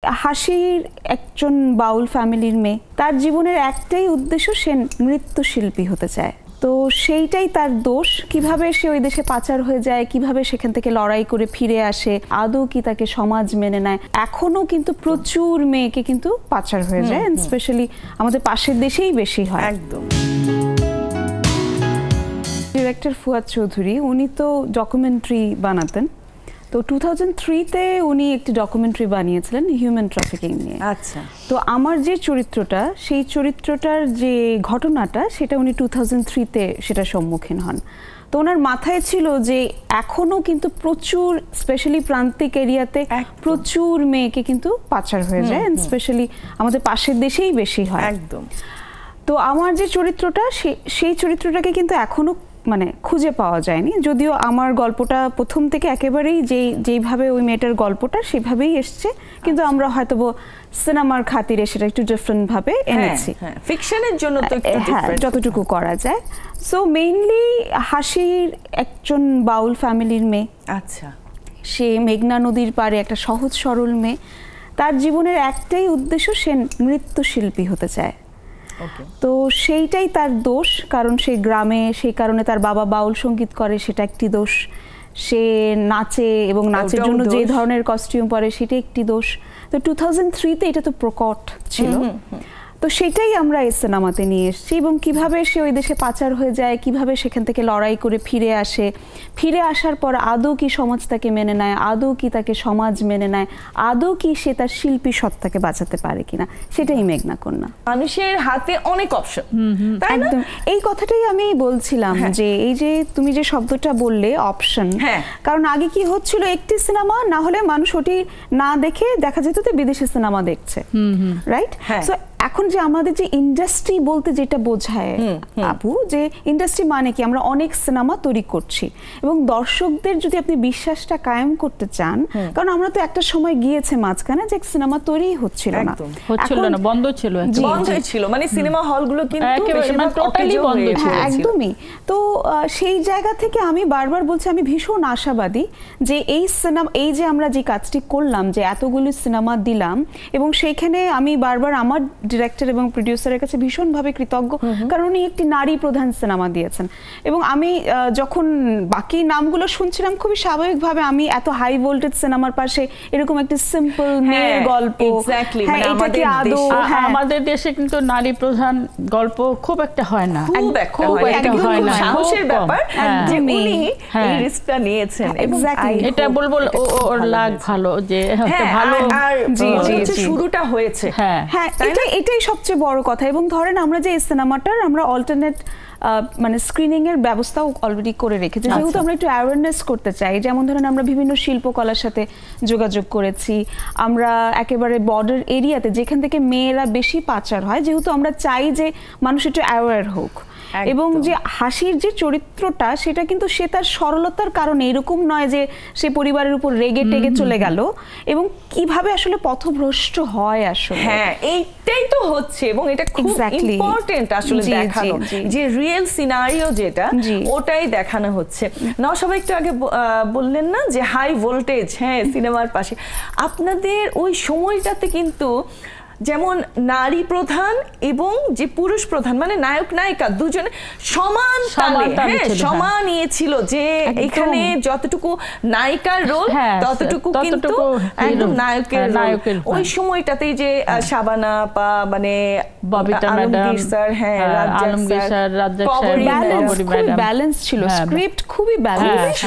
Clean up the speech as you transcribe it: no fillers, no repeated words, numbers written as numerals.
হাসির একজন বাউল ফ্যামিলির মেয়ে, তার জীবনের একটাই উদ্দেশ্য, সে নৃত্যশিল্পী হতে চায়। তো সেইটাই তার দোষ। কিভাবে সে ওই দেশে পাচার হয়ে যায়, কিভাবে সেখান থেকে লড়াই করে ফিরে আসে, আদৌ কি তাকে সমাজ মেনে নেয়। এখনো কিন্তু প্রচুর মেয়েকে কিন্তু পাচার হয়ে যায়, স্পেশালি আমাদের পাশের দেশেই বেশি হয়। একদম। ডিরেক্টর ফুয়াদ চৌধুরী, উনি তো ডকুমেন্টারি বানাতেন। তো 2003-তে উনি একটি ডকুমেন্টারি বানিয়েছিলেন হিউম্যান ট্রাফিকিং নিয়ে। আচ্ছা। তো আমার যে চরিত্রটা, সেই চরিত্রটার যে ঘটনাটা, সেটা উনি 2003-তে সেটা সম্মুখীন হন। তো ওনার মাথায় ছিল যে এখনো কিন্তু প্রচুর, স্পেশালি প্রান্তিক এরিয়াতে প্রচুর মেয়েকে কিন্তু পাচার হয়ে যায়, স্পেশালি আমাদের পাশের দেশেই বেশি হয়। একদম। তো আমার যে চরিত্রটা, সেই চরিত্রটাকে কিন্তু এখনো খুঁজে পাওয়া যায়নি। যদিও আমার গল্পটা প্রথম থেকে একেবারেই যেইভাবে ওই মেয়েটার গল্পটা সেভাবেই এসছে, কিন্তু আমরা হয়তো সিনেমার খাতিরে সেটা একটু ডিফারেন্ট ভাবে এনেছি। ফিকশনের জন্য তো একটু ডিফারেন্ট যতটুকু করা যায়। সো মেইনলি হাসির একজন বাউল ফ্যামিলির মেয়ে। আচ্ছা। সে মেঘনা নদীর পাড়ে একটা সহজ সরল মেয়ে। তার জীবনের একটাই উদ্দেশ্য, সে নৃত্যশিল্পী হতে চায়। তো সেইটাই তার দোষ, কারণ সে গ্রামে, সেই কারণে তার বাবা বাউল সঙ্গীত করে, সেটা একটি দোষ। সে নাচে এবং নাচের জন্য যে ধরনের কস্টিউম পরে, সেটা একটি দোষ। তো 2003-তে এটা তো প্রকট ছিল। তো সেটাই আমরা এই সিনেমাতে নিয়ে এসেছি, এবং কিভাবে সে ওই দেশে পাচার হয়ে যায়, কিভাবে সেখান থেকে লড়াই করে ফিরে আসে, ফিরে আসার পর আদৌ কি সমাজ তাকে মেনে নেয়, আদৌ কি তাকে সমাজ মেনে নেয়, আদৌ কি সে তার শিল্পী সত্তাকে বাঁচাতে পারে কিনা, সেটাই মেঘনা কন্যা। মানুষের হাতে অনেক অপশন। একদম এই কথাটাই আমি বলছিলাম, যে এই যে তুমি যে শব্দটা বললে অপশন, কারণ আগে কি হচ্ছিল, একটি সিনেমা না হলে মানুষ ওটি না দেখে দেখা যেত যে বিদেশি সিনেমা দেখছে, রাইট? সো এখন যে আমাদের যে ইন্ডাস্ট্রি বলতে যেটা বোঝায় আপু, যে ইন্ডাস্ট্রি মানে কি, আমরা অনেক সিনেমা তৈরি করছি, এবং দর্শকদের যদি আপনি বিশ্বাসটা কায়েম করতে চান, কারণ আমরা তো একটা সময় গিয়েছে মাঝখানে যে সিনেমা তৈরি হচ্ছিল না, বন্ধ ছিল, মানে সিনেমা হলগুলো কিন্তু টোটালি বন্ধ ছিল। একদমই। তো সেই জায়গা থেকে আমি বারবার বলছি, আমি ভীষণ আশাবাদী যে এই সিনেমা, এই যে আমরা যে কাজটি করলাম, যে এতগুলো সিনেমা দিলাম, এবং সেইখানে আমি বারবার আমার ডিরেক্টর এবং প্রডিউসারের কাছে ভীষণভাবে কৃতজ্ঞ, কারণ উনি একটি নারী প্রধান সিনেমা দিয়েছেন। এবং আমি যখন বাকি নামগুলো শুনছিলাম, খুবই স্বাভাবিকভাবে আমি এত হাই ভোল্টেজ সিনেমার পাশে এরকম একটা সিম্পল মেয়ের গল্প, আমাদের দেশে কিন্তু নারী প্রধান গল্প খুব একটা হয় না, সাহসের ব্যাপার যে উনি এই রিস্কটা নিয়েছেন। এটা বলবো ওর লাগ ভালো, যে ভালো শুরুটা হয়েছে। হ্যাঁ, এটাই সবচেয়ে বড় কথা। এবং ধরেন আমরা যে এই সিনেমাটার আমরা অল্টারনেট স্ক্রিনিং এর ব্যবস্থাও অলরেডি করে রেখেছি, যেহেতু আমরা একটু অ্যাওয়ারনেস করতে চাই। যেমন ধরেন আমরা বিভিন্ন শিল্পকলার সাথে যোগাযোগ করেছি, আমরা একেবারে বর্ডার এরিয়াতে যেখান থেকে মেয়েরা বেশি পাচার হয়, যেহেতু আমরা চাই যে মানুষ একটু অ্যাওয়ার হোক। এবং যে হাসির যে চরিত্রটা, সেটা কিন্তু সে তার সরলতার কারণে, এরকম নয় যে সে পরিবারের উপর রেগে টেগে চলে গেল, এবং কিভাবে আসলে পথভ্রষ্ট হয় আসলে। এইটাই তো হচ্ছে, এবং এটা খুব ইম্পর্টেন্ট আসলে দেখানো, যে রিয়েল সিনারিও যেটা, ওটাই দেখানো হচ্ছে। নওশাবা একটু আগে বললেন না যে হাই ভোল্টেজ, সিনেমার পাশে আপনাদের ওই সময়টাতে কিন্তু যেমন নারী প্রধান এবং যে পুরুষ প্রধান, মানে নায়ক নায়িকা দুজনে সমান সমান নিয়েছিল, যে এখানে যতটুকু নায়িকার রোল ততটুকু কিন্তু একদম নায়কের। ওই সময়টাতেই যে শাবানা আপা, মানে Bobita madam, Alamgir sir, Razzak sir, balance ছিল, স্ক্রিপ্ট খুবই ব্যালেন্স।